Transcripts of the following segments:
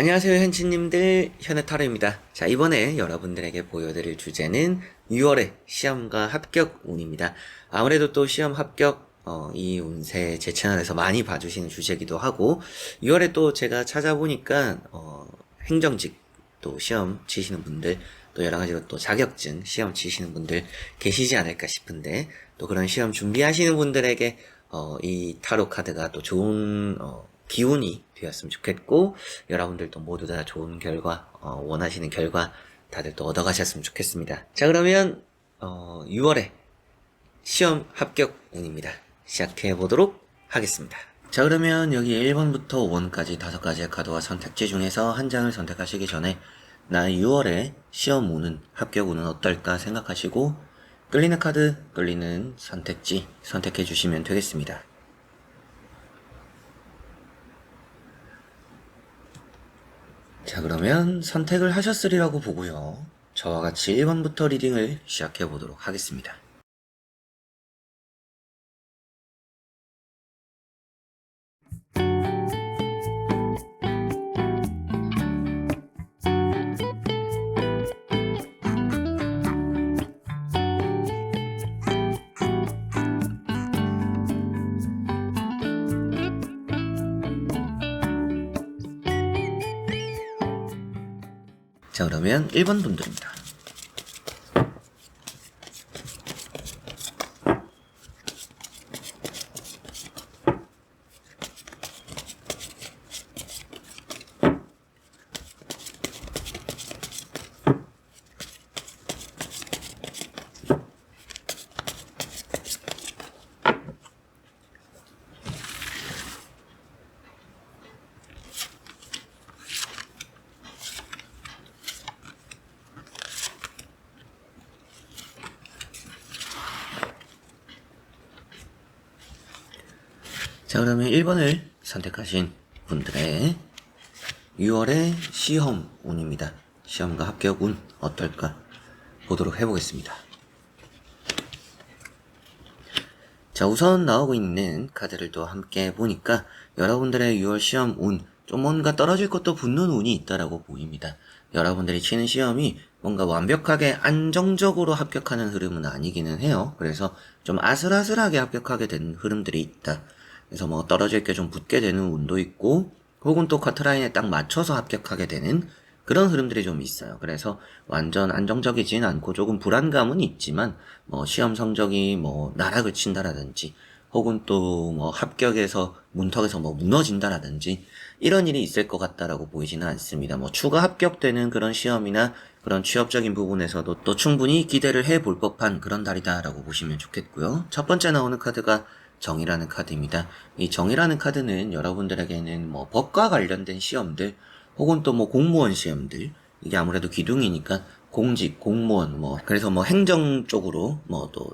안녕하세요 현치님들, 현해타로입니다. 자, 이번에 여러분들에게 보여드릴 주제는 6월의 시험과 합격 운입니다. 아무래도 또 시험 합격 이 운세 제 채널에서 많이 봐주시는 주제이기도 하고, 6월에 또 제가 찾아보니까 행정직 또 시험 치시는 분들, 또 여러가지로 또 자격증 시험 치시는 분들 계시지 않을까 싶은데, 또 그런 시험 준비하시는 분들에게 이 타로 카드가 또 좋은 기운이 되었으면 좋겠고, 여러분들도 모두 다 좋은 결과, 원하시는 결과 다들 또 얻어가셨으면 좋겠습니다. 자, 그러면 6월에 시험 합격 운입니다. 시작해 보도록 하겠습니다. 자, 그러면 여기 1번부터 5번까지 5가지의 카드와 선택지 중에서 한 장을 선택하시기 전에 나의 6월에 시험 운은, 합격 운은 어떨까 생각하시고 끌리는 카드, 끌리는 선택지 선택해 주시면 되겠습니다. 자, 그러면 선택을 하셨으리라고 보고요. 저와 같이 1번부터 리딩을 시작해 보도록 하겠습니다. 자, 그러면 1번 분들입니다. 자, 그러면 1번을 선택하신 분들의 6월의 시험 운입니다. 시험과 합격 운 어떨까 보도록 해보겠습니다. 자, 우선 나오고 있는 카드를 또 함께 보니까 여러분들의 6월 시험 운, 좀 뭔가 떨어질 것도 붙는 운이 있다라고 보입니다. 여러분들이 치는 시험이 뭔가 완벽하게 안정적으로 합격하는 흐름은 아니기는 해요. 그래서 좀 아슬아슬하게 합격하게 된 흐름들이 있다. 그래서 뭐 떨어질 게 좀 붙게 되는 운도 있고, 혹은 또 커트라인에 딱 맞춰서 합격하게 되는 그런 흐름들이 좀 있어요. 그래서 완전 안정적이진 않고 조금 불안감은 있지만, 뭐 시험 성적이 뭐 나락을 친다라든지, 혹은 또 뭐 합격에서 문턱에서 뭐 무너진다라든지 이런 일이 있을 것 같다라고 보이지는 않습니다. 뭐 추가 합격되는 그런 시험이나 그런 취업적인 부분에서도 또 충분히 기대를 해볼 법한 그런 달이다라고 보시면 좋겠고요. 첫 번째 나오는 카드가 정이라는 카드입니다. 이 정이라는 카드는 여러분들에게는 뭐 법과 관련된 시험들, 혹은 또 뭐 공무원 시험들, 이게 아무래도 기둥이니까 공직, 공무원, 뭐 그래서 뭐 행정 쪽으로 뭐 또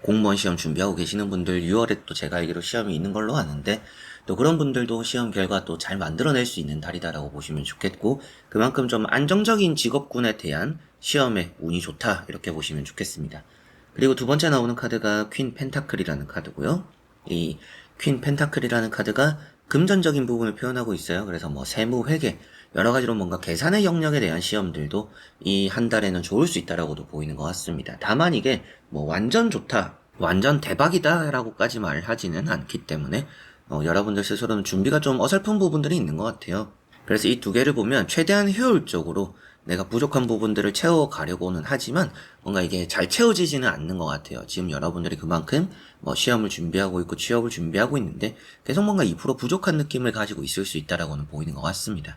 공무원 시험 준비하고 계시는 분들 6월에 또 제가 알기로 시험이 있는 걸로 아는데, 또 그런 분들도 시험 결과 또 잘 만들어낼 수 있는 달이다라고 보시면 좋겠고, 그만큼 좀 안정적인 직업군에 대한 시험에 운이 좋다 이렇게 보시면 좋겠습니다. 그리고 두 번째 나오는 카드가 퀸 펜타클이라는 카드고요. 이 퀸 펜타클이라는 카드가 금전적인 부분을 표현하고 있어요. 그래서 뭐 세무, 회계, 여러 가지로 뭔가 계산의 영역에 대한 시험들도 이 한 달에는 좋을 수 있다라고도 보이는 것 같습니다. 다만 이게 뭐 완전 좋다, 완전 대박이다 라고까지 말하지는 않기 때문에 여러분들 스스로는 준비가 좀 어설픈 부분들이 있는 것 같아요. 그래서 이 두 개를 보면 최대한 효율적으로 내가 부족한 부분들을 채워가려고는 하지만 뭔가 이게 잘 채워지지는 않는 것 같아요. 지금 여러분들이 그만큼 뭐 시험을 준비하고 있고 취업을 준비하고 있는데 계속 뭔가 2% 부족한 느낌을 가지고 있을 수 있다라고는 보이는 것 같습니다.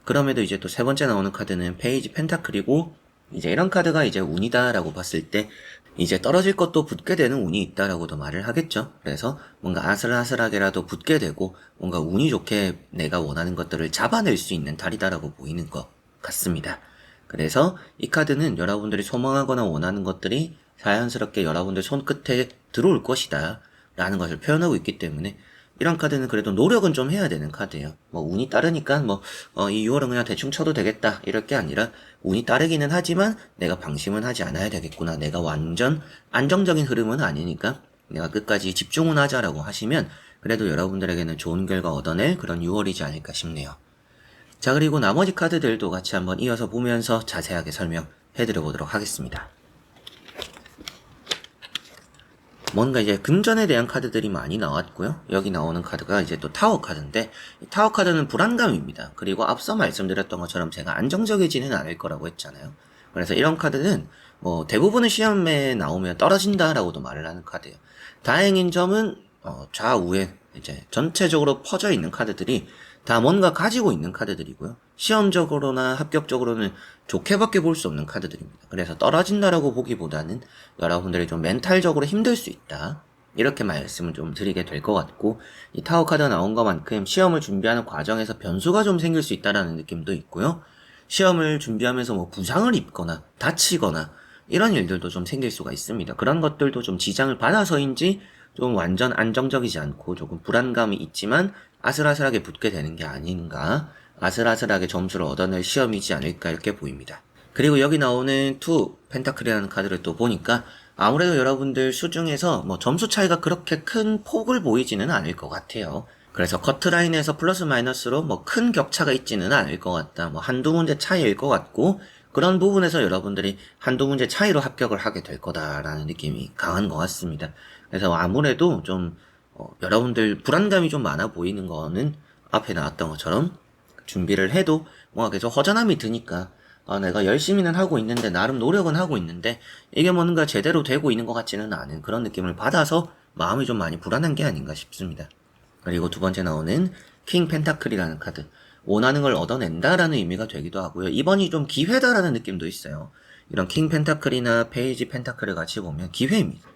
그럼에도 이제 또 세 번째 나오는 카드는 페이지 펜타클이고, 이제 이런 카드가 이제 운이다라고 봤을 때 이제 떨어질 것도 붙게 되는 운이 있다라고도 말을 하겠죠. 그래서 뭔가 아슬아슬하게라도 붙게 되고 뭔가 운이 좋게 내가 원하는 것들을 잡아낼 수 있는 달이다라고 보이는 것 같습니다. 그래서 이 카드는 여러분들이 소망하거나 원하는 것들이 자연스럽게 여러분들 손끝에 들어올 것이다 라는 것을 표현하고 있기 때문에, 이런 카드는 그래도 노력은 좀 해야 되는 카드예요. 뭐 운이 따르니까 이 6월은 그냥 대충 쳐도 되겠다 이럴 게 아니라, 운이 따르기는 하지만 내가 방심은 하지 않아야 되겠구나, 내가 완전 안정적인 흐름은 아니니까 내가 끝까지 집중은 하자라고 하시면 그래도 여러분들에게는 좋은 결과 얻어낼 그런 6월이지 않을까 싶네요. 자, 그리고 나머지 카드들도 같이 한번 이어서 보면서 자세하게 설명해드려 보도록 하겠습니다. 뭔가 이제 금전에 대한 카드들이 많이 나왔고요. 여기 나오는 카드가 이제 또 타워 카드인데, 이 타워 카드는 불안감입니다. 그리고 앞서 말씀드렸던 것처럼 제가 안정적이지는 않을 거라고 했잖아요. 그래서 이런 카드는 뭐 대부분의 시험에 나오면 떨어진다라고도 말을 하는 카드예요. 다행인 점은 좌우에 이제 전체적으로 퍼져 있는 카드들이 다 뭔가 가지고 있는 카드들이고요. 시험적으로나 합격적으로는 좋게밖에 볼 수 없는 카드들입니다. 그래서 떨어진다라고 보기보다는 여러분들이 좀 멘탈적으로 힘들 수 있다. 이렇게 말씀을 좀 드리게 될 것 같고, 이 타워 카드가 나온 것만큼 시험을 준비하는 과정에서 변수가 좀 생길 수 있다라는 느낌도 있고요. 시험을 준비하면서 뭐 부상을 입거나 다치거나 이런 일들도 좀 생길 수가 있습니다. 그런 것들도 좀 지장을 받아서인지 좀 완전 안정적이지 않고 조금 불안감이 있지만 아슬아슬하게 붙게 되는 게 아닌가, 아슬아슬하게 점수를 얻어낼 시험이지 않을까 이렇게 보입니다. 그리고 여기 나오는 투 펜타클이라는 카드를 또 보니까 아무래도 여러분들 수중에서 뭐 점수 차이가 그렇게 큰 폭을 보이지는 않을 것 같아요. 그래서 커트라인에서 플러스 마이너스로 뭐 큰 격차가 있지는 않을 것 같다. 뭐 한두 문제 차이일 것 같고, 그런 부분에서 여러분들이 한두 문제 차이로 합격을 하게 될 거다라는 느낌이 강한 것 같습니다. 그래서 아무래도 좀 여러분들 불안감이 좀 많아 보이는 거는 앞에 나왔던 것처럼 준비를 해도 뭔가 계속 허전함이 드니까 내가 열심히는 하고 있는데, 나름 노력은 하고 있는데 이게 뭔가 제대로 되고 있는 것 같지는 않은 그런 느낌을 받아서 마음이 좀 많이 불안한 게 아닌가 싶습니다. 그리고 두 번째 나오는 킹 펜타클이라는 카드, 원하는 걸 얻어낸다라는 의미가 되기도 하고요. 이번이 좀 기회다라는 느낌도 있어요. 이런 킹 펜타클이나 페이지 펜타클을 같이 보면 기회입니다.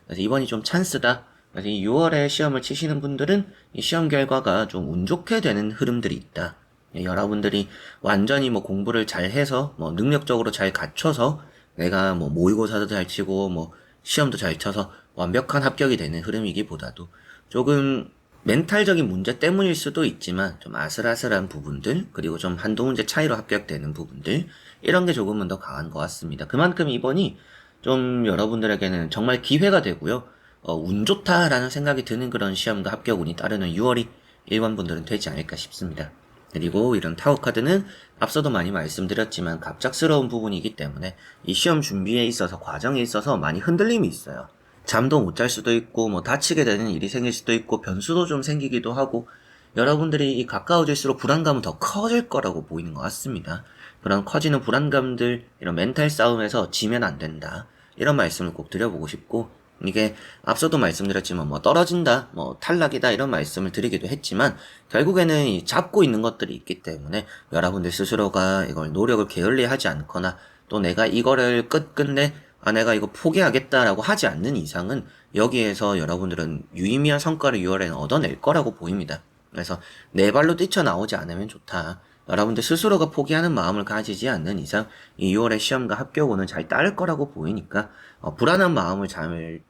그래서 이번이 좀 찬스다. 그래서 이 6월에 시험을 치시는 분들은 이 시험 결과가 좀 운 좋게 되는 흐름들이 있다. 여러분들이 완전히 뭐 공부를 잘 해서 뭐 능력적으로 잘 갖춰서 내가 뭐 모의고사도 잘 치고 뭐 시험도 잘 쳐서 완벽한 합격이 되는 흐름이기보다도 조금 멘탈적인 문제 때문일 수도 있지만 좀 아슬아슬한 부분들, 그리고 좀 한두 문제 차이로 합격되는 부분들, 이런 게 조금은 더 강한 것 같습니다. 그만큼 이번이 좀 여러분들에게는 정말 기회가 되고요. 운 좋다라는 생각이 드는 그런 시험과 합격 운이 따르는 6월이 일반분들은 되지 않을까 싶습니다. 그리고 이런 타워 카드는 앞서도 많이 말씀드렸지만 갑작스러운 부분이기 때문에 이 시험 준비에 있어서, 과정에 있어서 많이 흔들림이 있어요. 잠도 못 잘 수도 있고 뭐 다치게 되는 일이 생길 수도 있고 변수도 좀 생기기도 하고, 여러분들이 가까워질수록 불안감은 더 커질 거라고 보이는 것 같습니다. 그런 커지는 불안감들, 이런 멘탈 싸움에서 지면 안 된다, 이런 말씀을 꼭 드려보고 싶고, 이게 앞서도 말씀드렸지만 뭐 떨어진다, 뭐 탈락이다, 이런 말씀을 드리기도 했지만 결국에는 이 잡고 있는 것들이 있기 때문에 여러분들 스스로가 이걸 노력을 게을리하지 않거나, 또 내가 이거를 끝끝내 내가 이거 포기하겠다라고 하지 않는 이상은 여기에서 여러분들은 유의미한 성과를 6월에는 얻어낼 거라고 보입니다. 그래서 내 발로 뛰쳐나오지 않으면 좋다. 여러분들 스스로가 포기하는 마음을 가지지 않는 이상 이 6월의 시험과 합격운은 잘 따를 거라고 보이니까 불안한 마음을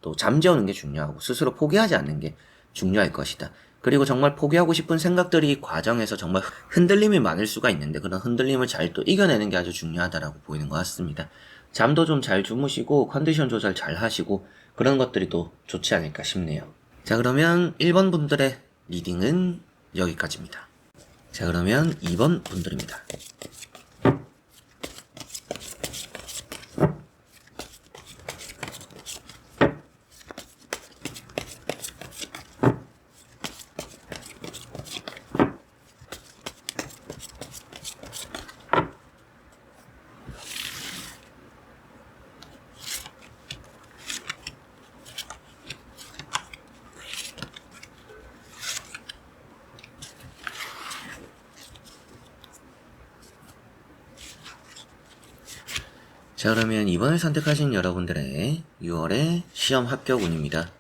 또 잠재우는 게 중요하고, 스스로 포기하지 않는 게 중요할 것이다. 그리고 정말 포기하고 싶은 생각들이 과정에서 정말 흔들림이 많을 수가 있는데, 그런 흔들림을 잘 또 이겨내는 게 아주 중요하다라고 보이는 것 같습니다. 잠도 좀 잘 주무시고 컨디션 조절 잘 하시고 그런 것들이 또 좋지 않을까 싶네요. 자, 그러면 1번 분들의 리딩은 여기까지입니다. 자, 그러면 2번 분들입니다. 자, 그러면 이번을 선택하신 여러분들의 6월의 시험 합격 운입니다.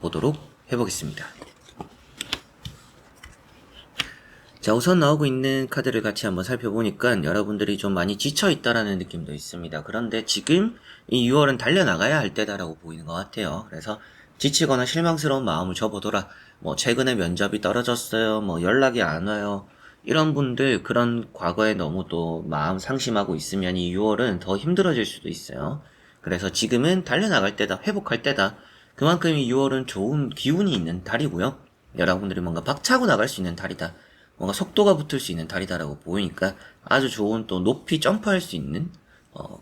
보도록 해보겠습니다. 자, 우선 나오고 있는 카드를 같이 한번 살펴보니까 여러분들이 좀 많이 지쳐있다라는 느낌도 있습니다. 그런데 지금 이 6월은 달려나가야 할 때다라고 보이는 것 같아요. 그래서 지치거나 실망스러운 마음을 접어둬라. 뭐 최근에 면접이 떨어졌어요. 뭐 연락이 안 와요. 이런 분들, 그런 과거에 너무 또 마음 상심하고 있으면 이 6월은 더 힘들어질 수도 있어요. 그래서 지금은 달려나갈 때다, 회복할 때다. 그만큼 이 6월은 좋은 기운이 있는 달이고요. 여러분들이 뭔가 박차고 나갈 수 있는 달이다. 뭔가 속도가 붙을 수 있는 달이다라고 보이니까 아주 좋은 또 높이 점프할 수 있는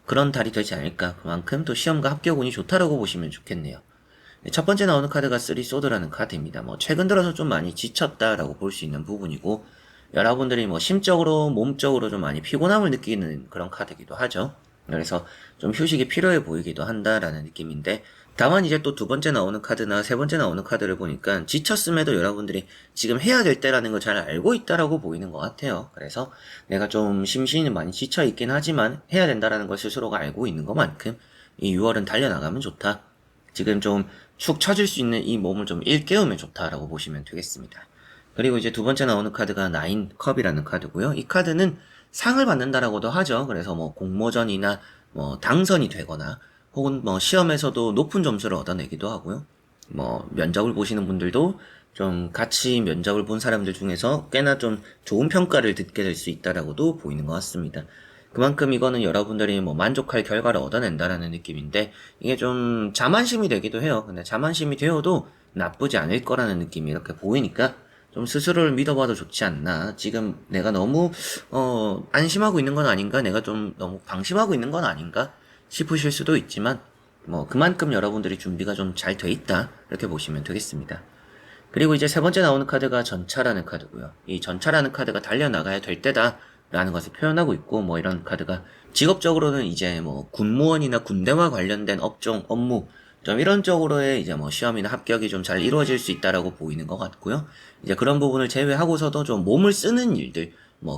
그런 달이 되지 않을까. 그만큼 또 시험과 합격 운이 좋다라고 보시면 좋겠네요. 첫 번째 나오는 카드가 3소드라는 카드입니다. 최근 들어서 좀 많이 지쳤다라고 볼 수 있는 부분이고, 여러분들이 심적으로, 몸적으로 좀 많이 피곤함을 느끼는 그런 카드이기도 하죠. 그래서 좀 휴식이 필요해 보이기도 한다라는 느낌인데, 다만 이제 또 두 번째 나오는 카드나 세 번째 나오는 카드를 보니까 지쳤음에도 여러분들이 지금 해야 될 때라는 걸 잘 알고 있다라고 보이는 것 같아요. 그래서 내가 좀 심신이 많이 지쳐 있긴 하지만 해야 된다라는 걸 스스로가 알고 있는 것만큼 이 6월은 달려나가면 좋다. 지금 좀 축 처질 수 있는 이 몸을 좀 일깨우면 좋다라고 보시면 되겠습니다. 그리고 이제 두 번째 나오는 카드가 9컵이라는 카드고요. 이 카드는 상을 받는다라고도 하죠. 그래서 공모전이나 당선이 되거나 혹은 시험에서도 높은 점수를 얻어내기도 하고요. 면접을 보시는 분들도 좀 같이 면접을 본 사람들 중에서 꽤나 좀 좋은 평가를 듣게 될 수 있다라고도 보이는 것 같습니다. 그만큼 이거는 여러분들이 만족할 결과를 얻어낸다라는 느낌인데, 이게 좀 자만심이 되기도 해요. 근데 자만심이 되어도 나쁘지 않을 거라는 느낌이 이렇게 보이니까 좀 스스로를 믿어봐도 좋지 않나. 지금 내가 너무 안심하고 있는 건 아닌가, 내가 좀 너무 방심하고 있는 건 아닌가 싶으실 수도 있지만 그만큼 여러분들이 준비가 좀 잘 돼 있다, 이렇게 보시면 되겠습니다. 그리고 이제 세 번째 나오는 카드가 전차라는 카드고요. 이 전차라는 카드가 달려나가야 될 때다 라는 것을 표현하고 있고, 이런 카드가 직업적으로는 이제 군무원이나 군대와 관련된 업종, 업무, 좀 이런 쪽으로의 이제 시험이나 합격이 좀 잘 이루어질 수 있다라고 보이는 것 같고요. 이제 그런 부분을 제외하고서도 좀 몸을 쓰는 일들,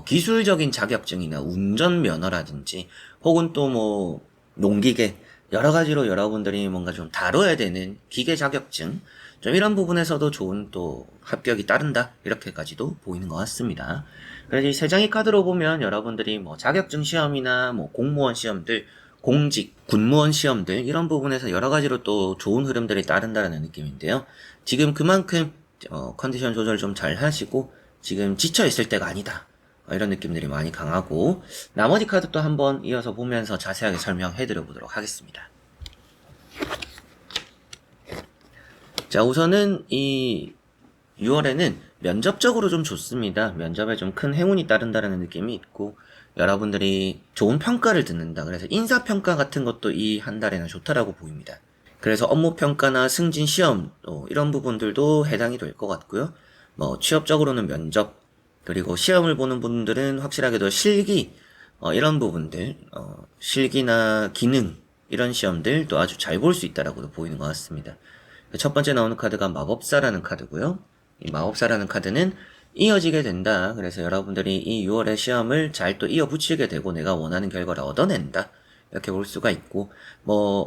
기술적인 자격증이나 운전면허라든지, 혹은 또 농기계, 여러 가지로 여러분들이 뭔가 좀 다뤄야 되는 기계 자격증, 좀 이런 부분에서도 좋은 또 합격이 따른다, 이렇게까지도 보이는 것 같습니다. 그래서 이 세 장의 카드로 보면 여러분들이 자격증 시험이나 공무원 시험들, 공직, 군무원 시험들, 이런 부분에서 여러 가지로 또 좋은 흐름들이 따른다는 느낌인데요. 지금 그만큼 컨디션 조절 좀 잘 하시고 지금 지쳐 있을 때가 아니다, 이런 느낌들이 많이 강하고, 나머지 카드도 한번 이어서 보면서 자세하게 설명해 드려 보도록 하겠습니다. 자, 우선은 이 6월에는 면접적으로 좀 좋습니다. 면접에 좀 큰 행운이 따른다는 느낌이 있고, 여러분들이 좋은 평가를 듣는다. 그래서 인사평가 같은 것도 이 한 달에는 좋다라고 보입니다. 그래서 업무평가나 승진시험, 이런 부분들도 해당이 될 것 같고요. 취업적으로는 면접, 그리고 시험을 보는 분들은 확실하게도 실기, 이런 부분들, 실기나 기능, 이런 시험들도 아주 잘 볼 수 있다라고도 보이는 것 같습니다. 첫 번째 나오는 카드가 마법사라는 카드고요. 이 마법사라는 카드는 이어지게 된다. 그래서 여러분들이 이 6월의 시험을 잘 또 이어붙이게 되고 내가 원하는 결과를 얻어낸다, 이렇게 볼 수가 있고,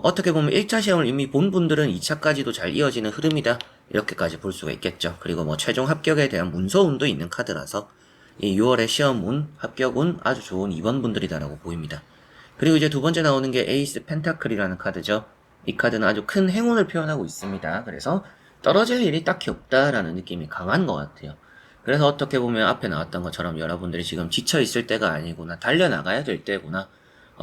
어떻게 보면 1차 시험을 이미 본 분들은 2차까지도 잘 이어지는 흐름이다, 이렇게까지 볼 수가 있겠죠. 그리고 최종 합격에 대한 문서운도 있는 카드라서 이 6월의 시험운, 합격운 아주 좋은 2번 분들이다라고 보입니다. 그리고 이제 두 번째 나오는 게 에이스 펜타클이라는 카드죠. 이 카드는 아주 큰 행운을 표현하고 있습니다. 그래서 떨어질 일이 딱히 없다라는 느낌이 강한 것 같아요. 그래서 어떻게 보면 앞에 나왔던 것처럼 여러분들이 지금 지쳐있을 때가 아니구나, 달려나가야 될 때구나,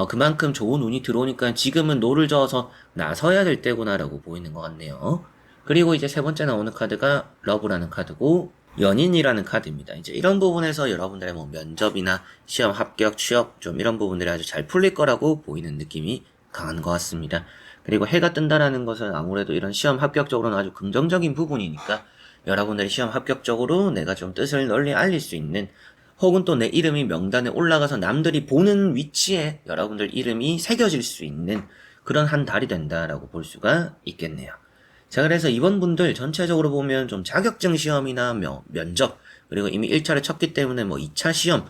그만큼 좋은 운이 들어오니까 지금은 노를 저어서 나서야 될 때구나 라고 보이는 것 같네요. 그리고 이제 세 번째 나오는 카드가 러브라는 카드고, 연인이라는 카드입니다. 이제 이런 부분에서 여러분들의 면접이나 시험 합격, 취업, 좀 이런 부분들이 아주 잘 풀릴 거라고 보이는 느낌이 강한 것 같습니다. 그리고 해가 뜬다라는 것은 아무래도 이런 시험 합격적으로는 아주 긍정적인 부분이니까 여러분들이 시험 합격적으로 내가 좀 뜻을 널리 알릴 수 있는, 혹은 또 내 이름이 명단에 올라가서 남들이 보는 위치에 여러분들 이름이 새겨질 수 있는 그런 한 달이 된다라고 볼 수가 있겠네요. 자, 그래서 이번 분들 전체적으로 보면 좀 자격증 시험이나 면접, 그리고 이미 1차를 쳤기 때문에 2차 시험,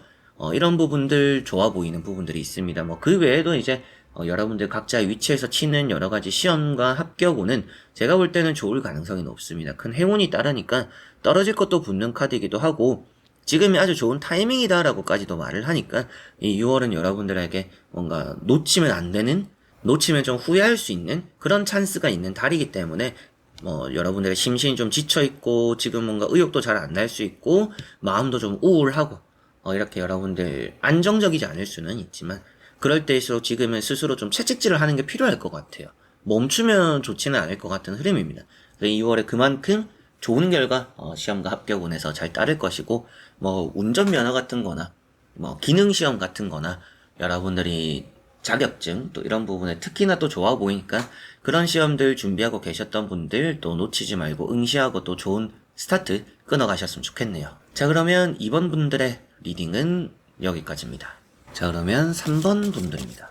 이런 부분들 좋아 보이는 부분들이 있습니다. 그 외에도 이제 여러분들 각자의 위치에서 치는 여러 가지 시험과 합격운은 제가 볼 때는 좋을 가능성이 높습니다. 큰 행운이 따르니까 떨어질 것도 붙는 카드이기도 하고, 지금이 아주 좋은 타이밍이다라고까지도 말을 하니까 이 6월은 여러분들에게 뭔가 놓치면 안 되는, 놓치면 좀 후회할 수 있는 그런 찬스가 있는 달이기 때문에 여러분들의 심신이 좀 지쳐있고 지금 뭔가 의욕도 잘 안 날 수 있고 마음도 좀 우울하고 이렇게 여러분들 안정적이지 않을 수는 있지만, 그럴 때일수록 지금은 스스로 좀 채찍질을 하는 게 필요할 것 같아요. 멈추면 좋지는 않을 것 같은 흐름입니다. 2월에 그만큼 좋은 결과 시험과 합격운에서 잘 따를 것이고, 뭐 운전면허 같은 거나 뭐 기능시험 같은 거나 여러분들이 자격증 또 이런 부분에 특히나 또 좋아 보이니까 그런 시험들 준비하고 계셨던 분들 또 놓치지 말고 응시하고 또 좋은 스타트 끊어가셨으면 좋겠네요. 자, 그러면 2번 분들의 리딩은 여기까지입니다. 자, 그러면 3번 분들입니다.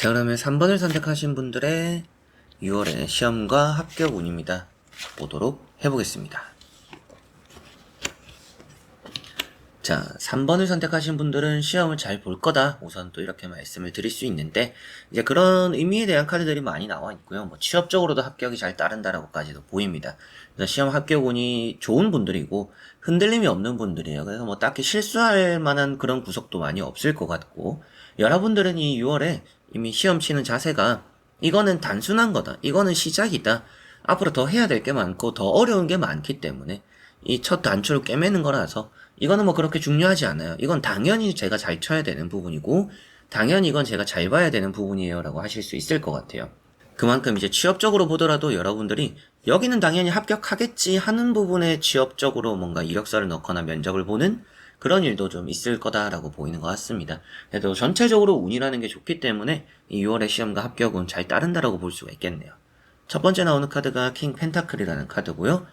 자, 그러면 3번을 선택하신 분들의 6월의 시험과 합격 운입니다. 보도록 해보겠습니다. 자, 3번을 선택하신 분들은 시험을 잘 볼 거다. 우선 또 이렇게 말씀을 드릴 수 있는데, 이제 그런 의미에 대한 카드들이 많이 나와 있고요. 뭐 취업적으로도 합격이 잘 따른다라고까지도 보입니다. 그래서 시험 합격 운이 좋은 분들이고, 흔들림이 없는 분들이에요. 그래서 뭐 딱히 실수할 만한 그런 구석도 많이 없을 것 같고, 여러분들은 이 6월에 이미 시험 치는 자세가 이거는 단순한 거다. 이거는 시작이다. 앞으로 더 해야 될 게 많고 더 어려운 게 많기 때문에 이 첫 단추를 꿰매는 거라서 이거는 뭐 그렇게 중요하지 않아요. 이건 당연히 제가 잘 쳐야 되는 부분이고 당연히 이건 제가 잘 봐야 되는 부분이에요 라고 하실 수 있을 것 같아요. 그만큼 이제 취업적으로 보더라도 여러분들이 여기는 당연히 합격하겠지 하는 부분에 취업적으로 뭔가 이력서를 넣거나 면접을 보는 그런 일도 좀 있을 거다라고 보이는 것 같습니다. 그래도 전체적으로 운이라는 게 좋기 때문에 이 6월의 시험과 합격은 잘 따른다라고 볼 수가 있겠네요. 첫 번째 나오는 카드가 킹 펜타클이라는 카드고요.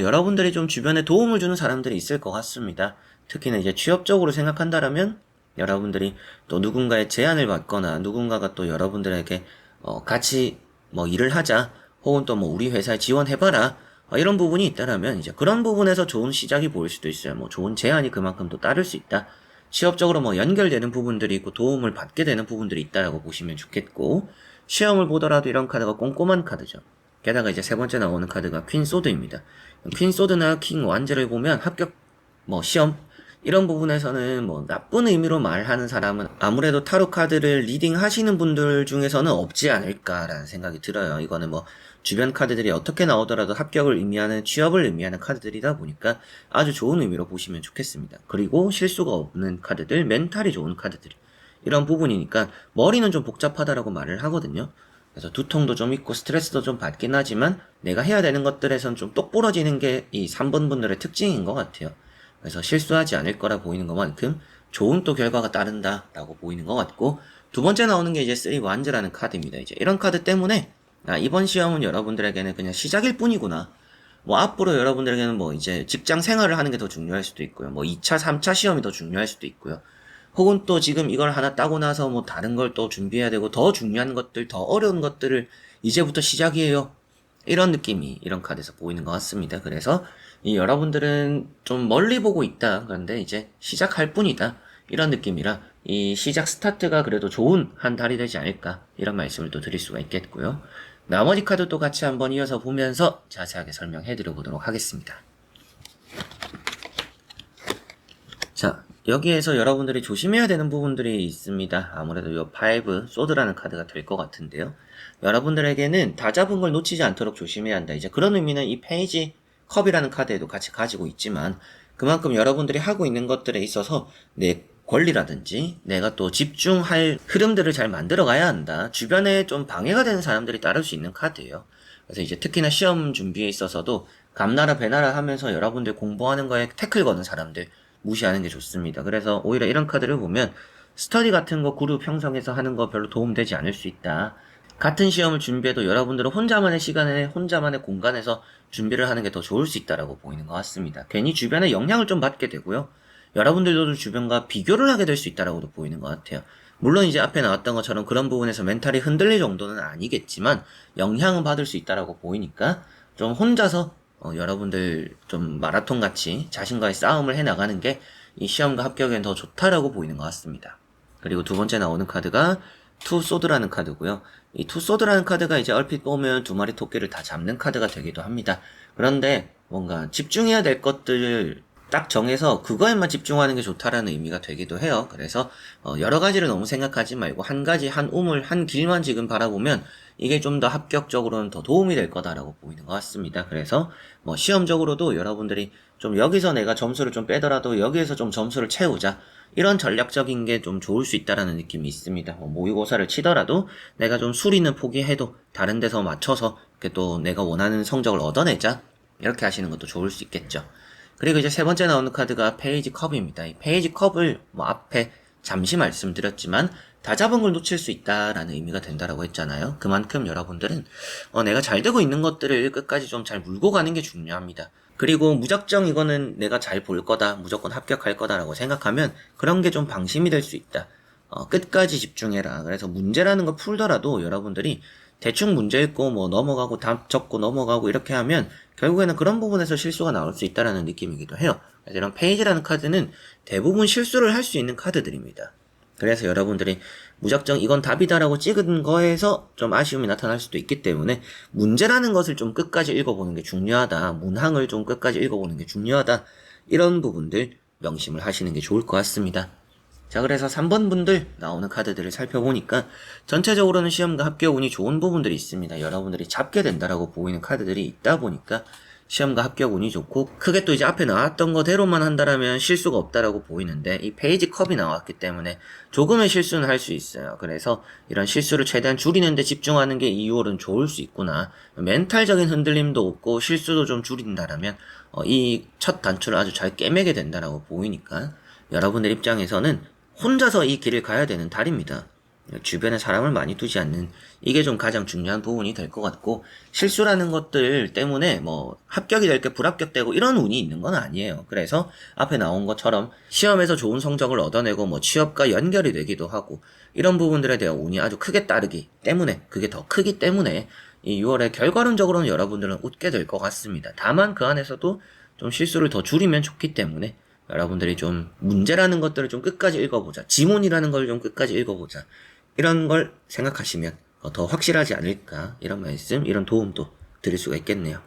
여러분들이 좀 주변에 도움을 주는 사람들이 있을 것 같습니다. 특히나 이제 취업적으로 생각한다라면 여러분들이 또 누군가의 제안을 받거나 누군가가 또 여러분들에게 같이 뭐 일을 하자 혹은 또 뭐 우리 회사에 지원해봐라 이런 부분이 있다라면 이제 그런 부분에서 좋은 시작이 보일 수도 있어요. 뭐 좋은 제안이 그만큼 또 따를 수 있다. 취업적으로 뭐 연결되는 부분들이 있고 도움을 받게 되는 부분들이 있다라고 보시면 좋겠고 시험을 보더라도 이런 카드가 꼼꼼한 카드죠. 게다가 이제 세 번째 나오는 카드가 퀸 소드입니다. 퀸 소드나 킹 완즈를 보면 합격 뭐 시험 이런 부분에서는 뭐 나쁜 의미로 말하는 사람은 아무래도 타로 카드를 리딩 하시는 분들 중에서는 없지 않을까라는 생각이 들어요. 이거는 뭐 주변 카드들이 어떻게 나오더라도 합격을 의미하는 취업을 의미하는 카드들이다 보니까 아주 좋은 의미로 보시면 좋겠습니다. 그리고 실수가 없는 카드들, 멘탈이 좋은 카드들 이런 부분이니까 머리는 좀 복잡하다라고 말을 하거든요. 그래서 두통도 좀 있고 스트레스도 좀 받긴 하지만 내가 해야 되는 것들에선 좀 똑부러지는 게 이 3번 분들의 특징인 것 같아요. 그래서 실수하지 않을 거라 보이는 것만큼 좋은 또 결과가 따른다라고 보이는 것 같고 두 번째 나오는 게 이제 3 완즈라는 카드입니다. 이제 이런 카드 때문에 이번 시험은 여러분들에게는 그냥 시작일 뿐이구나. 뭐 앞으로 여러분들에게는 뭐 이제 직장 생활을 하는 게 더 중요할 수도 있고요. 뭐 2차, 3차 시험이 더 중요할 수도 있고요. 혹은 또 지금 이걸 하나 따고 나서 뭐 다른 걸 또 준비해야 되고 더 중요한 것들, 더 어려운 것들을 이제부터 시작이에요. 이런 느낌이 이런 카드에서 보이는 것 같습니다. 그래서 이 여러분들은 좀 멀리 보고 있다. 그런데 이제 시작할 뿐이다. 이런 느낌이라 이 시작 스타트가 그래도 좋은 한 달이 되지 않을까 이런 말씀을 또 드릴 수가 있겠고요. 나머지 카드도 같이 한번 이어서 보면서 자세하게 설명해 드려 보도록 하겠습니다. 자, 여기에서 여러분들이 조심해야 되는 부분들이 있습니다. 아무래도 요 5 소드라는 카드가 될 것 같은데요. 여러분들에게는 다 잡은 걸 놓치지 않도록 조심해야 한다. 이제 그런 의미는 이 페이지 컵이라는 카드에도 같이 가지고 있지만 그만큼 여러분들이 하고 있는 것들에 있어서 내 권리라든지 내가 또 집중할 흐름들을 잘 만들어 가야 한다. 주변에 좀 방해가 되는 사람들이 따를 수 있는 카드예요. 그래서 이제 특히나 시험 준비에 있어서도 감나라 배나라 하면서 여러분들 공부하는 거에 태클 거는 사람들 무시하는 게 좋습니다. 그래서 오히려 이런 카드를 보면 스터디 같은 거 그룹 형성해서 하는 거 별로 도움되지 않을 수 있다. 같은 시험을 준비해도 여러분들은 혼자만의 시간에 혼자만의 공간에서 준비를 하는 게 더 좋을 수 있다라고 보이는 것 같습니다. 괜히 주변에 영향을 좀 받게 되고요. 여러분들도 주변과 비교를 하게 될 수 있다라고도 보이는 것 같아요. 물론 이제 앞에 나왔던 것처럼 그런 부분에서 멘탈이 흔들릴 정도는 아니겠지만 영향은 받을 수 있다라고 보이니까 좀 혼자서 여러분들 좀 마라톤 같이 자신과의 싸움을 해 나가는 게 이 시험과 합격엔 더 좋다라고 보이는 것 같습니다. 그리고 두 번째 나오는 카드가 투 소드라는 카드고요. 이 투 소드라는 카드가 이제 얼핏 보면 두 마리 토끼를 다 잡는 카드가 되기도 합니다. 그런데 뭔가 집중해야 될 것들을 딱 정해서 그거에만 집중하는 게 좋다라는 의미가 되기도 해요. 그래서 여러 가지를 너무 생각하지 말고 한 가지, 한 우물, 한 길만 지금 바라보면 이게 좀 더 합격적으로는 더 도움이 될 거다라고 보이는 것 같습니다. 그래서 뭐 시험적으로도 여러분들이 좀 여기서 내가 점수를 좀 빼더라도 여기에서 좀 점수를 채우자, 이런 전략적인 게 좀 좋을 수 있다라는 느낌이 있습니다. 모의고사를 치더라도 내가 좀 수리는 포기해도 다른 데서 맞춰서 또 내가 원하는 성적을 얻어내자, 이렇게 하시는 것도 좋을 수 있겠죠. 그리고 이제 세 번째 나오는 카드가 페이지 컵입니다. 이 페이지 컵을 뭐 앞에 잠시 말씀드렸지만 다 잡은 걸 놓칠 수 있다라는 의미가 된다라고 했잖아요. 그만큼 여러분들은 내가 잘 되고 있는 것들을 끝까지 좀 잘 물고 가는 게 중요합니다. 그리고 무작정 이거는 내가 잘 볼 거다, 무조건 합격할 거다라고 생각하면 그런 게 좀 방심이 될 수 있다. 끝까지 집중해라. 그래서 문제라는 걸 풀더라도 여러분들이 대충 문제 읽고 뭐 넘어가고 답 적고 넘어가고 이렇게 하면 결국에는 그런 부분에서 실수가 나올 수 있다라는 느낌이기도 해요. 그래서 이런 페이지라는 카드는 대부분 실수를 할 수 있는 카드들입니다. 그래서 여러분들이 무작정 이건 답이다라고 찍은 거에서 좀 아쉬움이 나타날 수도 있기 때문에 문제라는 것을 좀 끝까지 읽어보는 게 중요하다. 문항을 좀 끝까지 읽어보는 게 중요하다. 이런 부분들 명심을 하시는 게 좋을 것 같습니다. 자, 그래서 3번 분들 나오는 카드들을 살펴보니까 전체적으로는 시험과 합격 운이 좋은 부분들이 있습니다. 여러분들이 잡게 된다라고 보이는 카드들이 있다 보니까 시험과 합격 운이 좋고, 크게 또 이제 앞에 나왔던 거대로만 한다라면 실수가 없다라고 보이는데 이 페이지 컵이 나왔기 때문에 조금의 실수는 할 수 있어요. 그래서 이런 실수를 최대한 줄이는 데 집중하는 게 이 6월은 좋을 수 있구나. 멘탈적인 흔들림도 없고 실수도 좀 줄인다라면 이 첫 단추를 아주 잘 깨매게 된다라고 보이니까 여러분들 입장에서는 혼자서 이 길을 가야 되는 달입니다. 주변에 사람을 많이 두지 않는, 이게 좀 가장 중요한 부분이 될 것 같고, 실수라는 것들 때문에 뭐 합격이 될 게 불합격되고 이런 운이 있는 건 아니에요. 그래서 앞에 나온 것처럼 시험에서 좋은 성적을 얻어내고 뭐 취업과 연결이 되기도 하고 이런 부분들에 대한 운이 아주 크게 따르기 때문에, 그게 더 크기 때문에 이 6월에 결과론적으로는 여러분들은 웃게 될 것 같습니다. 다만 그 안에서도 좀 실수를 더 줄이면 좋기 때문에 여러분들이 좀 문제라는 것들을 좀 끝까지 읽어보자, 지문이라는 걸 좀 끝까지 읽어보자, 이런 걸 생각하시면 더 확실하지 않을까, 이런 말씀, 이런 도움도 드릴 수가 있겠네요.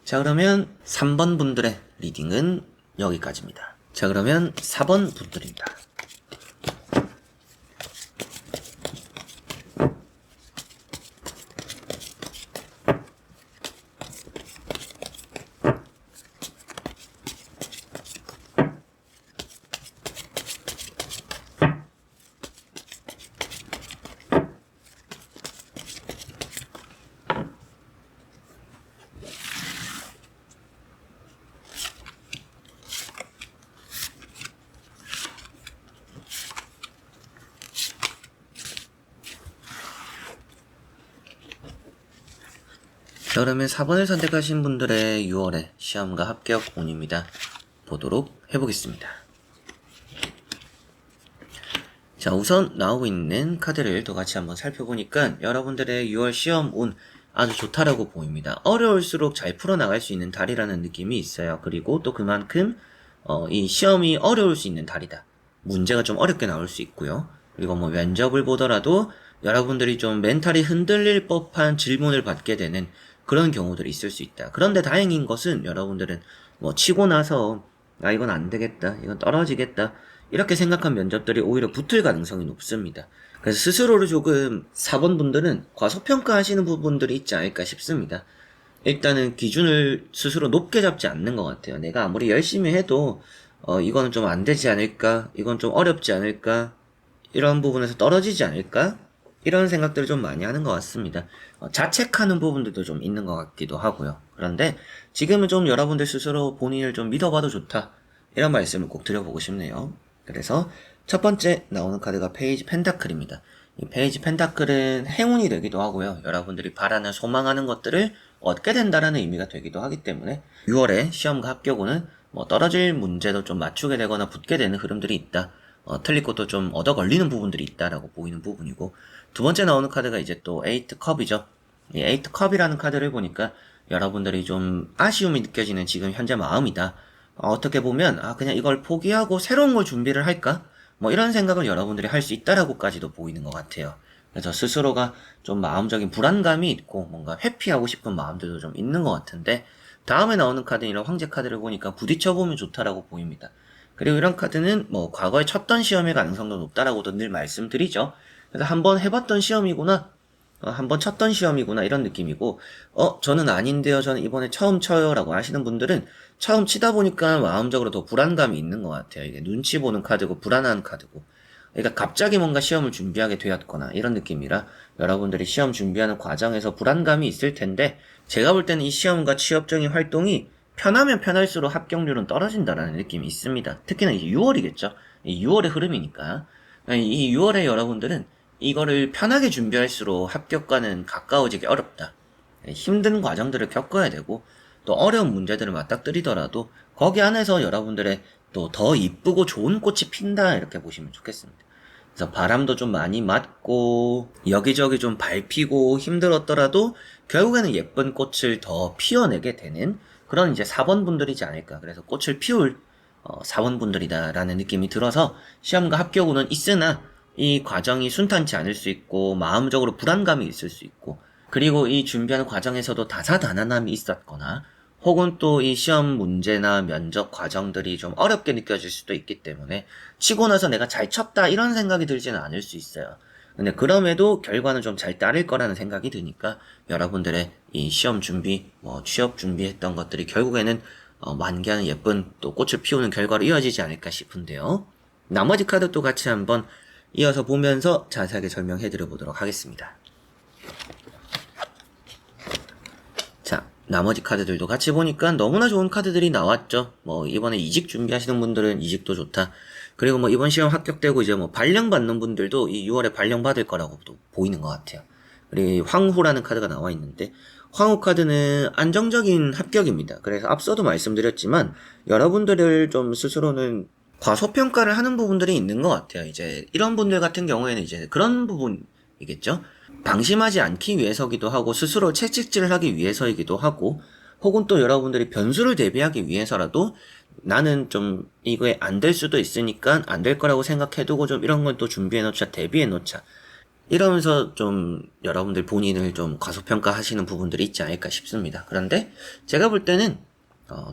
자, 그러면 3번 분들의 리딩은 여기까지입니다. 자, 그러면 4번 분들입니다. 자, 그러면 4번을 선택하신 분들의 6월의 시험과 합격 운입니다. 보도록 해보겠습니다. 자, 우선 나오고 있는 카드를 또 같이 한번 살펴보니까 여러분들의 6월 시험 운 아주 좋다라고 보입니다. 어려울수록 잘 풀어나갈 수 있는 달이라는 느낌이 있어요. 그리고 또 그만큼 이 시험이 어려울 수 있는 달이다. 문제가 좀 어렵게 나올 수 있고요. 그리고 뭐 면접을 보더라도 여러분들이 좀 멘탈이 흔들릴 법한 질문을 받게 되는 그런 경우들이 있을 수 있다. 그런데 다행인 것은 여러분들은 뭐 치고 나서 이건 안 되겠다, 이건 떨어지겠다, 이렇게 생각한 면접들이 오히려 붙을 가능성이 높습니다. 그래서 스스로를 조금 4번 분들은 과소평가하시는 부분들이 있지 않을까 싶습니다. 일단은 기준을 스스로 높게 잡지 않는 것 같아요. 내가 아무리 열심히 해도 이거는 좀 안 되지 않을까, 이건 좀 어렵지 않을까, 이런 부분에서 떨어지지 않을까, 이런 생각들을 좀 많이 하는 것 같습니다. 자책하는 부분들도 좀 있는 것 같기도 하고요. 그런데 지금은 좀 여러분들 스스로 본인을 좀 믿어봐도 좋다, 이런 말씀을 꼭 드려보고 싶네요. 그래서 첫 번째 나오는 카드가 페이지 펜타클입니다. 이 페이지 펜타클은 행운이 되기도 하고요. 여러분들이 바라는, 소망하는 것들을 얻게 된다라는 의미가 되기도 하기 때문에 6월에 시험과 합격운은 뭐 떨어질 문제도 좀 맞추게 되거나 붙게 되는 흐름들이 있다. 틀릴 것도 좀 얻어 걸리는 부분들이 있다라고 보이는 부분이고, 두 번째 나오는 카드가 이제 또 에이트 컵이죠. 이 에이트 컵이라는 카드를 보니까 여러분들이 좀 아쉬움이 느껴지는 지금 현재 마음이다. 어떻게 보면 그냥 이걸 포기하고 새로운 걸 준비를 할까? 뭐 이런 생각을 여러분들이 할 수 있다라고까지도 보이는 것 같아요. 그래서 스스로가 좀 마음적인 불안감이 있고 뭔가 회피하고 싶은 마음들도 좀 있는 것 같은데, 다음에 나오는 카드는 이런 황제 카드를 보니까 부딪혀보면 좋다라고 보입니다. 그리고 이런 카드는 뭐 과거에 쳤던 시험의 가능성도 높다라고도 늘 말씀드리죠. 그래서 한번 해봤던 시험이구나, 한번 쳤던 시험이구나, 이런 느낌이고, 저는 아닌데요, 저는 이번에 처음 쳐요 라고 하시는 분들은 처음 치다 보니까 마음적으로 더 불안감이 있는 것 같아요. 이게 눈치 보는 카드고 불안한 카드고, 그러니까 갑자기 뭔가 시험을 준비하게 되었거나 이런 느낌이라 여러분들이 시험 준비하는 과정에서 불안감이 있을 텐데, 제가 볼 때는 이 시험과 취업적인 활동이 편하면 편할수록 합격률은 떨어진다라는 느낌이 있습니다. 특히나 이제 6월이겠죠. 이 6월의 흐름이니까. 이 6월에 여러분들은 이거를 편하게 준비할수록 합격과는 가까워지기 어렵다. 힘든 과정들을 겪어야 되고, 또 어려운 문제들을 맞닥뜨리더라도 거기 안에서 여러분들의 또 더 이쁘고 좋은 꽃이 핀다, 이렇게 보시면 좋겠습니다. 그래서 바람도 좀 많이 맞고 여기저기 좀 밟히고 힘들었더라도 결국에는 예쁜 꽃을 더 피워내게 되는 그런 이제 4번 분들이지 않을까. 그래서 꽃을 피울 4번 분들이다라는 느낌이 들어서, 시험과 합격운은 있으나 이 과정이 순탄치 않을 수 있고 마음적으로 불안감이 있을 수 있고, 그리고 이 준비하는 과정에서도 다사다난함이 있었거나 혹은 또 이 시험 문제나 면접 과정들이 좀 어렵게 느껴질 수도 있기 때문에 치고 나서 내가 잘 쳤다 이런 생각이 들지는 않을 수 있어요. 근데 그럼에도 결과는 좀 잘 따를 거라는 생각이 드니까 여러분들의 이 시험 준비, 취업 준비했던 것들이 결국에는 만개하는 예쁜 또 꽃을 피우는 결과로 이어지지 않을까 싶은데요. 나머지 카드도 같이 한번 이어서 보면서 자세하게 설명해 드려 보도록 하겠습니다. 자, 나머지 카드들도 같이 보니까 너무나 좋은 카드들이 나왔죠. 뭐 이번에 이직 준비하시는 분들은 이직도 좋다. 그리고 뭐 이번 시험 합격되고 이제 뭐 발령 받는 분들도 이 6월에 발령 받을 거라고 또 보이는 것 같아요. 그리고 황후라는 카드가 나와 있는데, 황후 카드는 안정적인 합격입니다. 그래서 앞서도 말씀드렸지만 여러분들을 좀 스스로는 과소평가를 하는 부분들이 있는 것 같아요. 이제 이런 분들 같은 경우에는 이제 그런 부분이겠죠. 방심하지 않기 위해서기도 하고 스스로 채찍질을 하기 위해서이기도 하고, 혹은 또 여러분들이 변수를 대비하기 위해서라도 나는 좀 이거에 안 될 수도 있으니까 안 될 거라고 생각해두고 좀 이런 건 또 준비해 놓자, 대비해 놓자, 이러면서 좀 여러분들 본인을 좀 과소평가 하시는 부분들이 있지 않을까 싶습니다. 그런데 제가 볼 때는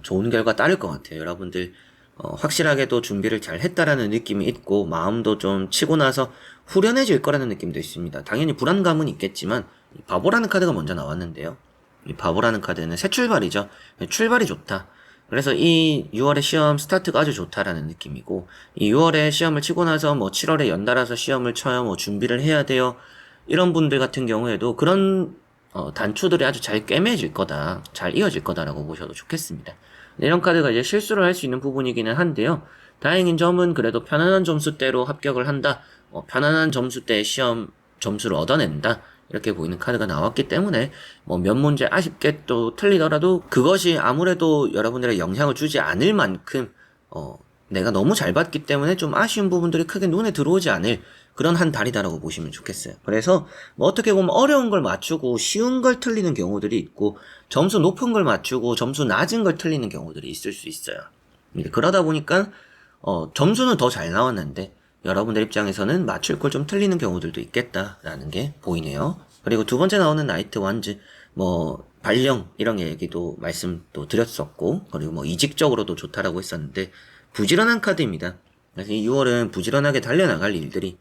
좋은 결과 따를 것 같아요. 여러분들 확실하게도 준비를 잘 했다라는 느낌이 있고 마음도 좀 치고 나서 후련해질 거라는 느낌도 있습니다. 당연히 불안감은 있겠지만 이 바보라는 카드가 먼저 나왔는데요. 이 바보라는 카드는 새 출발이죠. 출발이 좋다. 그래서 이 6월에 시험 스타트가 아주 좋다라는 느낌이고, 이 6월에 시험을 치고 나서 뭐 7월에 연달아서 시험을 쳐요, 뭐 준비를 해야 돼요, 이런 분들 같은 경우에도 그런 단초들이 아주 잘 꿰매질 거다, 잘 이어질 거다라고 보셔도 좋겠습니다. 이런 카드가 이제 실수를 할 수 있는 부분이기는 한데요. 다행인 점은 그래도 편안한 점수대로 합격을 한다, 편안한 점수대의 시험 점수를 얻어낸다, 이렇게 보이는 카드가 나왔기 때문에 뭐 몇 문제 아쉽게 또 틀리더라도 그것이 아무래도 여러분들의 영향을 주지 않을 만큼 내가 너무 잘 봤기 때문에 좀 아쉬운 부분들이 크게 눈에 들어오지 않을 그런 한 달이다라고 보시면 좋겠어요. 그래서 뭐 어떻게 보면 어려운 걸 맞추고 쉬운 걸 틀리는 경우들이 있고, 점수 높은 걸 맞추고 점수 낮은 걸 틀리는 경우들이 있을 수 있어요. 그러다 보니까 점수는 더 잘 나왔는데 여러분들 입장에서는 맞출 걸 좀 틀리는 경우들도 있겠다라는 게 보이네요. 그리고 두 번째 나오는 나이트 완즈, 뭐 발령 이런 얘기도 말씀 또 드렸었고, 그리고 뭐 이직적으로도 좋다라고 했었는데 부지런한 카드입니다. 그래서 이 6월은 부지런하게 달려나갈 일들이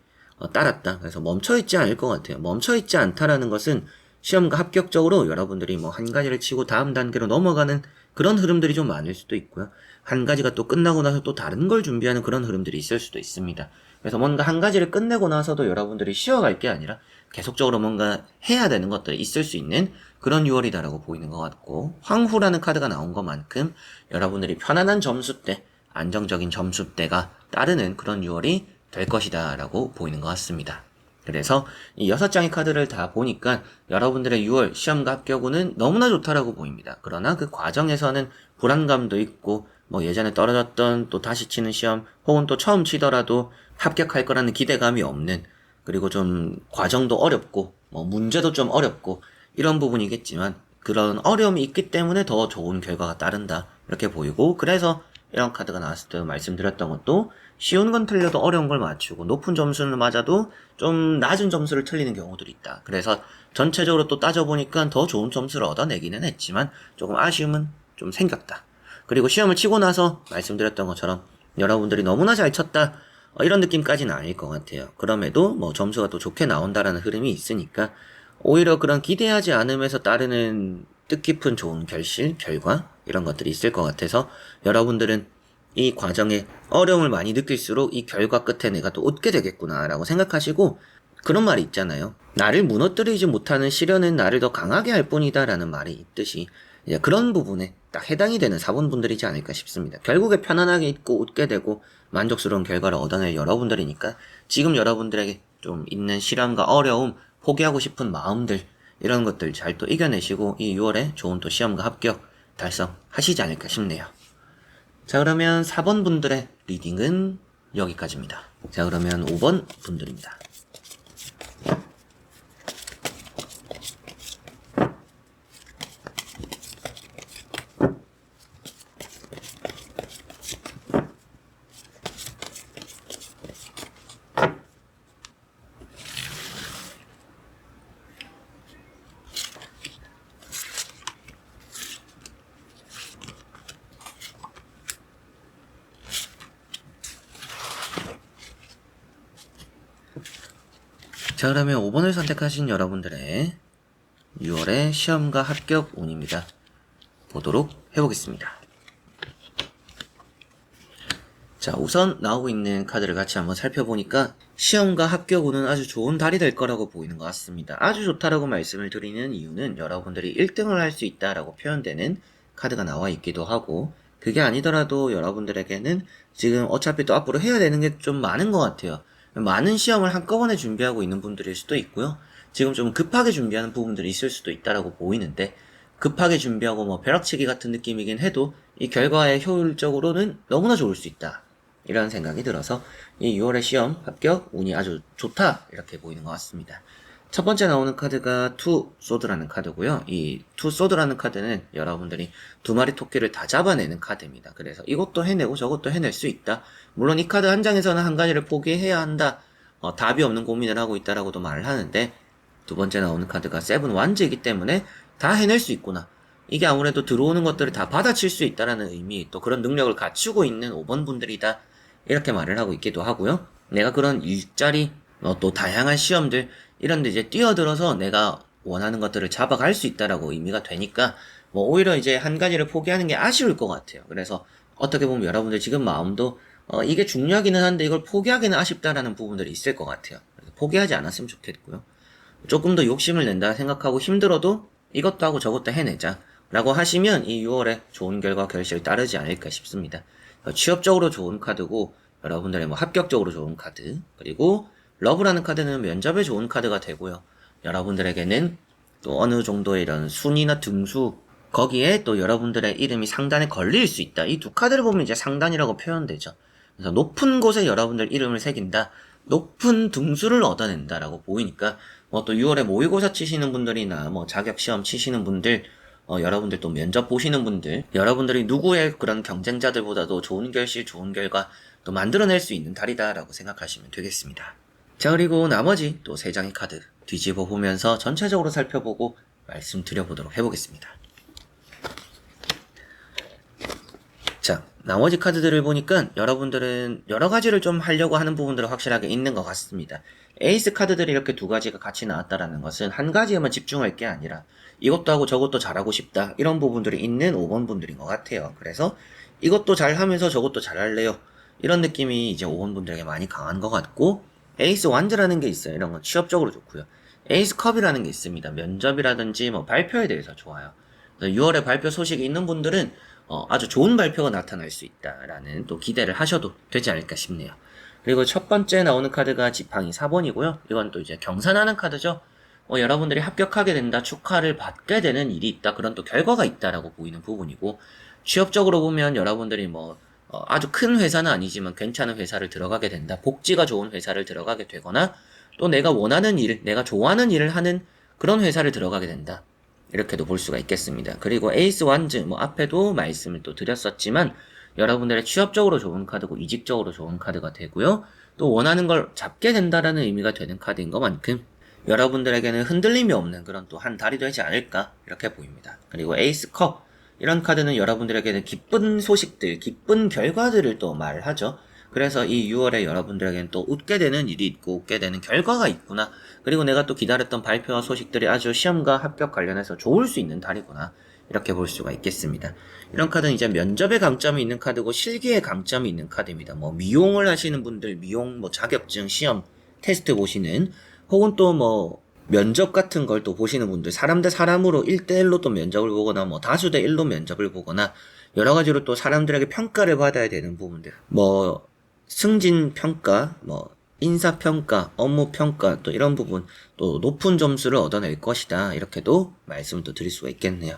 따랐다. 그래서 멈춰있지 않을 것 같아요. 멈춰있지 않다라는 것은 시험과 합격적으로 여러분들이 뭐 한 가지를 치고 다음 단계로 넘어가는 그런 흐름들이 좀 많을 수도 있고요. 한 가지가 또 끝나고 나서 또 다른 걸 준비하는 그런 흐름들이 있을 수도 있습니다. 그래서 뭔가 한 가지를 끝내고 나서도 여러분들이 쉬어갈 게 아니라 계속적으로 뭔가 해야 되는 것들이 있을 수 있는 그런 6월이다라고 보이는 것 같고, 황후라는 카드가 나온 것만큼 여러분들이 편안한 점수대, 안정적인 점수대가 따르는 그런 6월이 될 것이다 라고 보이는 것 같습니다. 그래서 이 6장의 카드를 다 보니까 여러분들의 6월 시험과 합격운은 너무나 좋다라고 보입니다. 그러나 그 과정에서는 불안감도 있고, 뭐 예전에 떨어졌던 또 다시 치는 시험, 혹은 또 처음 치더라도 합격할 거라는 기대감이 없는, 그리고 좀 과정도 어렵고 뭐 문제도 좀 어렵고 이런 부분이겠지만, 그런 어려움이 있기 때문에 더 좋은 결과가 따른다, 이렇게 보이고, 그래서 이런 카드가 나왔을 때 말씀드렸던 것도 쉬운 건 틀려도 어려운 걸 맞추고 높은 점수를 맞아도 좀 낮은 점수를 틀리는 경우들이 있다. 그래서 전체적으로 또 따져보니까 더 좋은 점수를 얻어내기는 했지만 조금 아쉬움은 좀 생겼다. 그리고 시험을 치고 나서 말씀드렸던 것처럼 여러분들이 너무나 잘 쳤다 이런 느낌까지는 아닐 것 같아요. 그럼에도 뭐 점수가 또 좋게 나온다라는 흐름이 있으니까 오히려 그런 기대하지 않으면서 따르는 뜻깊은 좋은 결과 이런 것들이 있을 것 같아서 여러분들은 이 과정에 어려움을 많이 느낄수록 이 결과 끝에 내가 또 웃게 되겠구나라고 생각하시고 그런 말이 있잖아요. 나를 무너뜨리지 못하는 시련은 나를 더 강하게 할 뿐이다 라는 말이 있듯이 이제 그런 부분에 딱 해당이 되는 사본분들이지 않을까 싶습니다. 결국에 편안하게 있고 웃게 되고 만족스러운 결과를 얻어낼 여러분들이니까 지금 여러분들에게 좀 있는 시련과 어려움, 포기하고 싶은 마음들 이런 것들 잘 또 이겨내시고 이 6월에 좋은 또 시험과 합격 달성하시지 않을까 싶네요. 자, 그러면 4번 분들의 리딩은 여기까지입니다. 자, 그러면 5번 분들입니다. 자, 그러면 5번을 선택하신 여러분들의 6월의 시험과 합격 운입니다. 보도록 해보겠습니다. 자, 우선 나오고 있는 카드를 같이 한번 살펴보니까 시험과 합격 운은 아주 좋은 달이 될 거라고 보이는 것 같습니다. 아주 좋다라고 말씀을 드리는 이유는 여러분들이 1등을 할 수 있다라고 표현되는 카드가 나와 있기도 하고 그게 아니더라도 여러분들에게는 지금 어차피 또 앞으로 해야 되는 게 좀 많은 것 같아요. 많은 시험을 한꺼번에 준비하고 있는 분들일 수도 있고요. 지금 좀 급하게 준비하는 부분들이 있을 수도 있다라고 보이는데 급하게 준비하고 뭐 벼락치기 같은 느낌이긴 해도 이 결과에 효율적으로는 너무나 좋을 수 있다. 이런 생각이 들어서 이 6월의 시험 합격 운이 아주 좋다 이렇게 보이는 것 같습니다. 첫 번째 나오는 카드가 투 소드라는 카드고요. 이 투 소드라는 카드는 여러분들이 두 마리 토끼를 다 잡아내는 카드입니다. 그래서 이것도 해내고 저것도 해낼 수 있다. 물론 이 카드 한 장에서는 한 가지를 포기해야 한다. 답이 없는 고민을 하고 있다라고도 말을 하는데 두 번째 나오는 카드가 세븐 완즈이기 때문에 다 해낼 수 있구나. 이게 아무래도 들어오는 것들을 다 받아칠 수 있다라는 의미, 또 그런 능력을 갖추고 있는 5번 분들이다. 이렇게 말을 하고 있기도 하고요. 내가 그런 일자리, 또 다양한 시험들, 이런 데 이제 뛰어들어서 내가 원하는 것들을 잡아갈 수 있다라고 의미가 되니까, 뭐 오히려 이제 한 가지를 포기하는 게 아쉬울 것 같아요. 그래서 어떻게 보면 여러분들 지금 마음도, 이게 중요하기는 한데 이걸 포기하기는 아쉽다라는 부분들이 있을 것 같아요. 그래서 포기하지 않았으면 좋겠고요. 조금 더 욕심을 낸다 생각하고 힘들어도 이것도 하고 저것도 해내자. 라고 하시면 이 6월에 좋은 결과 결실을 따르지 않을까 싶습니다. 취업적으로 좋은 카드고 여러분들의 뭐 합격적으로 좋은 카드 그리고 러브라는 카드는 면접에 좋은 카드가 되고요. 여러분들에게는 또 어느 정도의 이런 순위나 등수 거기에 또 여러분들의 이름이 상단에 걸릴 수 있다. 이 두 카드를 보면 이제 상단이라고 표현되죠. 그래서 높은 곳에 여러분들 이름을 새긴다. 높은 등수를 얻어낸다라고 보이니까 뭐 또 6월에 모의고사 치시는 분들이나 뭐 자격시험 치시는 분들 여러분들 또 면접 보시는 분들, 여러분들이 누구의 그런 경쟁자들보다도 좋은 결실, 좋은 결과 또 만들어낼 수 있는 달이다라고 생각하시면 되겠습니다. 자, 그리고 나머지 또 3장의 카드 뒤집어 보면서 전체적으로 살펴보고 말씀드려보도록 해보겠습니다. 자, 나머지 카드들을 보니까 여러분들은 여러 가지를 좀 하려고 하는 부분들은 확실하게 있는 것 같습니다. 에이스 카드들이 이렇게 두 가지가 같이 나왔다라는 것은 한 가지에만 집중할 게 아니라 이것도 하고 저것도 잘하고 싶다 이런 부분들이 있는 5번 분들인 것 같아요. 그래서 이것도 잘하면서 저것도 잘할래요 이런 느낌이 이제 5번 분들에게 많이 강한 것 같고 에이스 완즈라는 게 있어요. 이런 건 취업적으로 좋고요. 에이스 컵이라는 게 있습니다. 면접이라든지 뭐 발표에 대해서 좋아요. 6월에 발표 소식이 있는 분들은 아주 좋은 발표가 나타날 수 있다라는 또 기대를 하셔도 되지 않을까 싶네요. 그리고 첫 번째 나오는 카드가 지팡이 4번이고요. 이건 또 이제 경산하는 카드죠. 여러분들이 합격하게 된다, 축하를 받게 되는 일이 있다, 그런 또 결과가 있다라고 보이는 부분이고, 취업적으로 보면 여러분들이 아주 큰 회사는 아니지만 괜찮은 회사를 들어가게 된다, 복지가 좋은 회사를 들어가게 되거나, 또 내가 원하는 일, 내가 좋아하는 일을 하는 그런 회사를 들어가게 된다. 이렇게도 볼 수가 있겠습니다. 그리고 에이스 완즈, 앞에도 말씀을 또 드렸었지만, 여러분들의 취업적으로 좋은 카드고 이직적으로 좋은 카드가 되고요. 또 원하는 걸 잡게 된다라는 의미가 되는 카드인 것만큼 여러분들에게는 흔들림이 없는 그런 또 한 달이 되지 않을까 이렇게 보입니다. 그리고 에이스 컵 이런 카드는 여러분들에게는 기쁜 소식들, 기쁜 결과들을 또 말하죠. 그래서 이 6월에 여러분들에게는 또 웃게 되는 일이 있고 웃게 되는 결과가 있구나. 그리고 내가 또 기다렸던 발표와 소식들이 아주 시험과 합격 관련해서 좋을 수 있는 달이구나. 이렇게 볼 수가 있겠습니다. 이런 카드는 이제 면접에 강점이 있는 카드고 실기에 강점이 있는 카드입니다. 뭐 미용을 하시는 분들, 미용 뭐 자격증 시험 테스트 보시는 혹은 또 뭐 면접 같은 걸 또 보시는 분들, 사람 대 사람으로 1대1로 또 면접을 보거나 뭐 다수 대 1로 면접을 보거나 여러 가지로 또 사람들에게 평가를 받아야 되는 부분들, 뭐 승진 평가, 뭐 인사 평가, 업무 평가 또 이런 부분 또 높은 점수를 얻어낼 것이다. 이렇게도 말씀을 또 드릴 수가 있겠네요.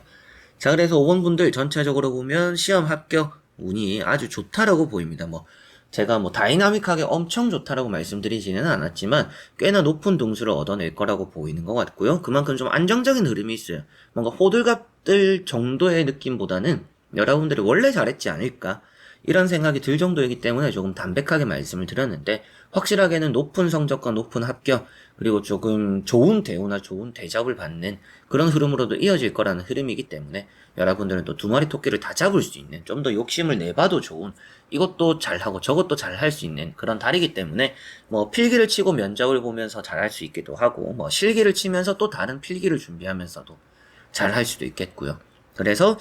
자, 그래서 5번 분들 전체적으로 보면 시험 합격 운이 아주 좋다라고 보입니다. 뭐 제가 뭐 다이나믹하게 엄청 좋다라고 말씀드리지는 않았지만 꽤나 높은 등수를 얻어낼 거라고 보이는 것 같고요. 그만큼 좀 안정적인 흐름이 있어요. 뭔가 호들갑들 정도의 느낌보다는 여러분들이 원래 잘했지 않을까 이런 생각이 들 정도이기 때문에 조금 담백하게 말씀을 드렸는데 확실하게는 높은 성적과 높은 합격 그리고 조금 좋은 대우나 좋은 대접을 받는 그런 흐름으로도 이어질 거라는 흐름이기 때문에 여러분들은 또 두 마리 토끼를 다 잡을 수 있는 좀 더 욕심을 내봐도 좋은 이것도 잘하고 저것도 잘할 수 있는 그런 달이기 때문에 뭐 필기를 치고 면접을 보면서 잘할 수 있기도 하고 뭐 실기를 치면서 또 다른 필기를 준비하면서도 잘할 수도 있겠고요. 그래서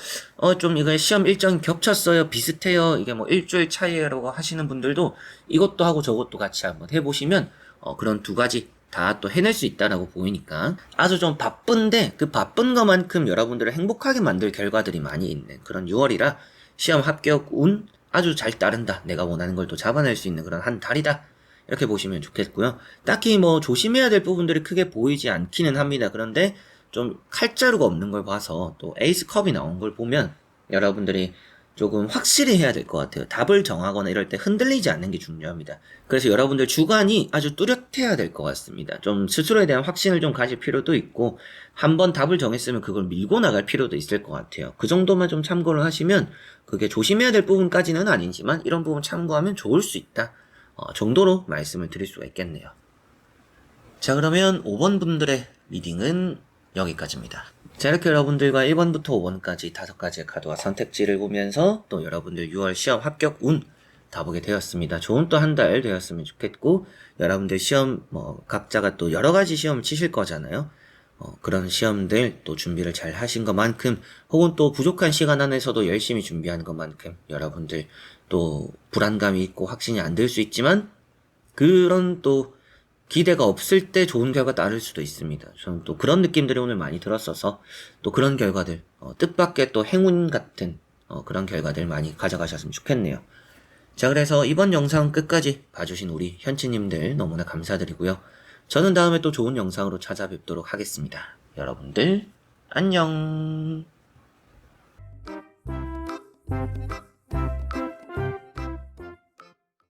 좀 이거 시험 일정이 겹쳤어요, 비슷해요, 이게 뭐 일주일 차이라고 하시는 분들도 이것도 하고 저것도 같이 한번 해보시면 그런 두 가지 다 또 해낼 수 있다라고 보이니까 아주 좀 바쁜데 그 바쁜 것만큼 여러분들을 행복하게 만들 결과들이 많이 있는 그런 6월이라 시험 합격 운 아주 잘 따른다, 내가 원하는 걸 또 잡아낼 수 있는 그런 한 달이다 이렇게 보시면 좋겠고요. 딱히 뭐 조심해야 될 부분들이 크게 보이지 않기는 합니다. 그런데 좀 칼자루가 없는 걸 봐서 또 에이스 컵이 나온 걸 보면 여러분들이 조금 확실히 해야 될 것 같아요. 답을 정하거나 이럴 때 흔들리지 않는 게 중요합니다. 그래서 여러분들 주관이 아주 뚜렷해야 될 것 같습니다. 좀 스스로에 대한 확신을 좀 가질 필요도 있고 한번 답을 정했으면 그걸 밀고 나갈 필요도 있을 것 같아요. 그 정도만 좀 참고를 하시면 그게 조심해야 될 부분까지는 아니지만 이런 부분 참고하면 좋을 수 있다 정도로 말씀을 드릴 수가 있겠네요. 자, 그러면 5번 분들의 리딩은 여기까지입니다. 자, 이렇게 여러분들과 1번부터 5번까지 5가지의 카드와 선택지를 보면서 또 여러분들 6월 시험 합격 운 다 보게 되었습니다. 좋은 또 한 달 되었으면 좋겠고 여러분들 시험 뭐 각자가 또 여러 가지 시험을 치실 거잖아요. 그런 시험들 또 준비를 잘 하신 것만큼 혹은 또 부족한 시간 안에서도 열심히 준비하는 것만큼 여러분들 또 불안감이 있고 확신이 안 들 수 있지만 그런 또 기대가 없을 때 좋은 결과 따를 수도 있습니다. 저는 또 그런 느낌들이 오늘 많이 들었어서 또 그런 결과들 뜻밖의 또 행운 같은 그런 결과들 많이 가져가셨으면 좋겠네요. 자, 그래서 이번 영상 끝까지 봐주신 우리 현치님들 너무나 감사드리고요. 저는 다음에 또 좋은 영상으로 찾아뵙도록 하겠습니다. 여러분들 안녕.